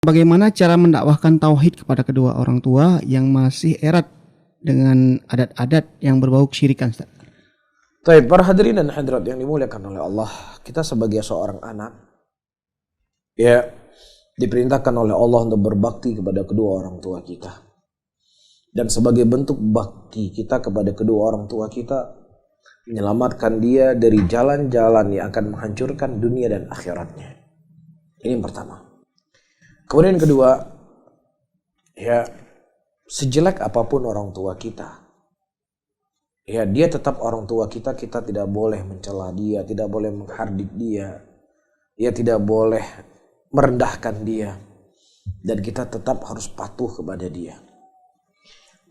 Bagaimana cara mendakwahkan tauhid kepada kedua orang tua yang masih erat dengan adat-adat yang berbau kesyirikan, Ustaz? Baik, para hadirin dan hadirat yang dimuliakan oleh Allah, kita sebagai seorang anak ya diperintahkan oleh Allah untuk berbakti kepada kedua orang tua kita. Dan sebagai bentuk bakti kita kepada kedua orang tua kita, menyelamatkan dia dari jalan-jalan yang akan menghancurkan dunia dan akhiratnya. Ini yang pertama. Kemudian yang kedua, ya sejelek apapun orang tua kita, ya dia tetap orang tua kita, kita tidak boleh mencela dia, tidak boleh menghardik dia, ya tidak boleh merendahkan dia, dan kita tetap harus patuh kepada dia.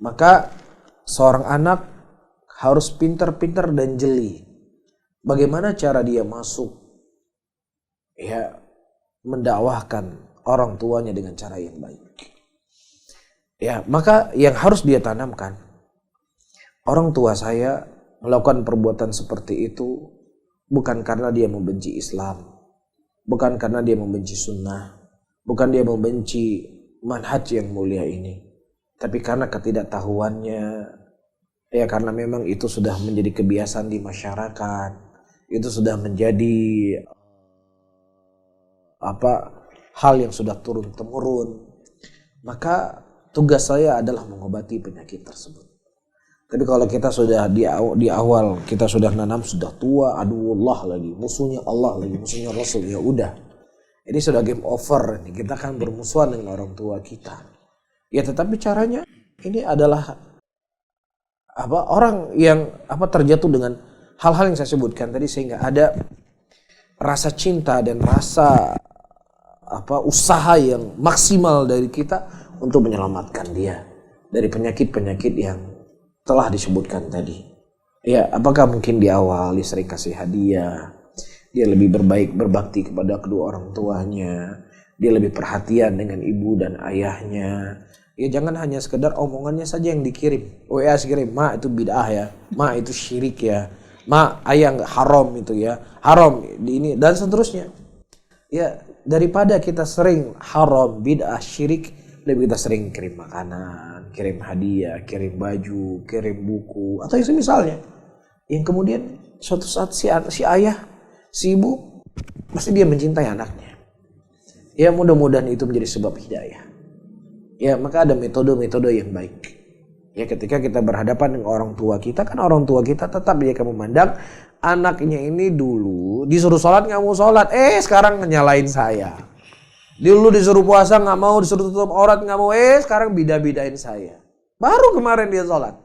Maka seorang anak harus pintar-pintar dan jeli bagaimana cara dia masuk, ya mendakwahkan orang tuanya dengan cara yang baik. Ya, maka yang harus dia tanamkan, orang tua saya melakukan perbuatan seperti itu bukan karena dia membenci Islam, bukan karena dia membenci sunnah, bukan dia membenci manhaj yang mulia ini, tapi karena ketidaktahuannya, ya karena memang itu sudah menjadi kebiasaan di masyarakat, itu sudah menjadi hal yang sudah turun-temurun. Maka tugas saya adalah mengobati penyakit tersebut. Tapi kalau kita sudah di awal kita sudah nanam, sudah tua, aduhullah lagi, musuhnya Allah lagi, musuhnya Rasul, ya udah. Ini sudah game over, kita akan bermusuhan dengan orang tua kita. Ya tetapi caranya ini adalah orang yang terjatuh dengan hal-hal yang saya sebutkan tadi, sehingga ada rasa cinta dan rasa usaha yang maksimal dari kita untuk menyelamatkan dia dari penyakit-penyakit yang telah disebutkan tadi. Ya, apakah mungkin di awal dia sering kasih hadiah, dia lebih berbakti kepada kedua orang tuanya, dia lebih perhatian dengan ibu dan ayahnya. Ya jangan hanya sekedar omongannya saja yang dikirim. WA kirim, "Ma itu bid'ah ya, Ma itu syirik ya, Ma ayah haram itu ya, haram ini," dan seterusnya. Ya, daripada kita sering haram, bid'ah, syirik, lebih kita sering kirim makanan, kirim hadiah, kirim baju, kirim buku, atau yang semisalnya. Yang kemudian suatu saat si ayah, si ibu, pasti dia mencintai anaknya. Ya mudah-mudahan itu menjadi sebab hidayah. Ya maka ada metode-metode yang baik. Ya ketika kita berhadapan dengan orang tua kita, kan orang tua kita tetap dia akan memandang anaknya ini dulu disuruh sholat nggak mau sholat, sekarang nyalain saya. Dulu disuruh puasa nggak mau, disuruh tutup aurat nggak mau, sekarang bidain saya. Baru kemarin dia sholat,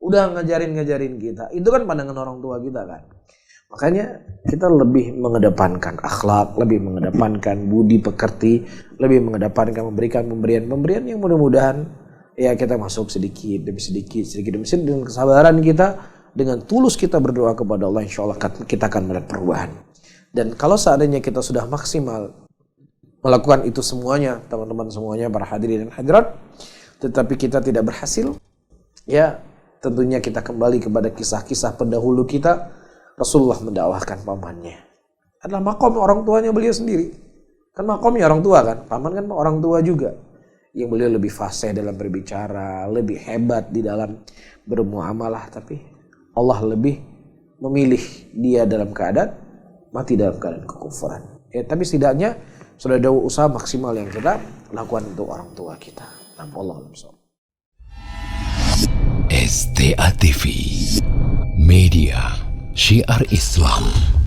udah ngajarin kita. Itu kan pandangan orang tua kita kan. Makanya kita lebih mengedepankan akhlak, lebih mengedepankan budi pekerti, lebih mengedepankan memberikan pemberian yang mudah-mudahan ya kita masuk sedikit demi sedikit demi sedikit, dengan kesabaran kita, dengan tulus kita berdoa kepada Allah, insya Allah kita akan melihat perubahan. Dan kalau seandainya kita sudah maksimal melakukan itu semuanya, teman-teman semuanya, para hadirin dan hadirat, tetapi kita tidak berhasil, ya tentunya kita kembali kepada kisah-kisah pendahulu kita. Rasulullah mendakwahkan pamannya, adalah makom orang tuanya beliau sendiri. Kan makomnya orang tua kan, paman kan orang tua juga. Yang beliau lebih fasih dalam berbicara, lebih hebat di dalam bermuamalah, tapi Allah lebih memilih dia dalam keadaan mati dalam keadaan kekufuran. Ya, tapi setidaknya sudah ada usaha maksimal yang kita lakukan untuk orang tua kita. Allah STA TV Media Syiar Islam.